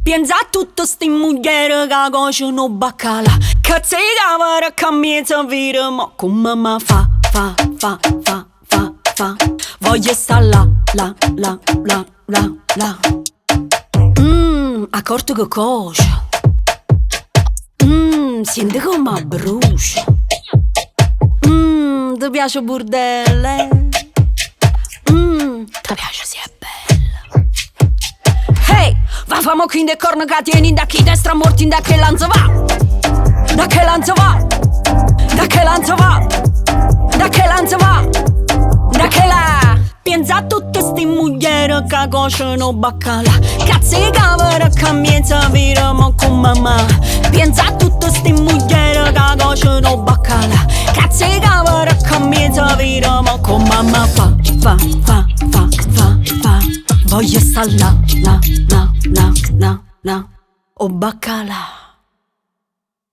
Pensa a tutte sti mugliere che cuociono baccalà, che si cavano che miezza vita, ma come ma fa. Voglio sta là. Accorto che cuoce. Senti come brucia. Ti piace burdelle? Ti piace se è bella. Hey, va famo qui in de corno che tieni da chi destra morti in da che lanzo va. Da che lanzo va. Da che lanzo va. Da che lanzo va. Da che la. Pensa a tutte sti mugliere che cuociono baccalà, cazzo di cavolo che miezza vita, ma con mamma. Pensa a tutte sti mugliere che cuociono baccalà, cazzo di cavolo che miezza vita, ma con mamma. Fa. Voglio sta là, o baccalà.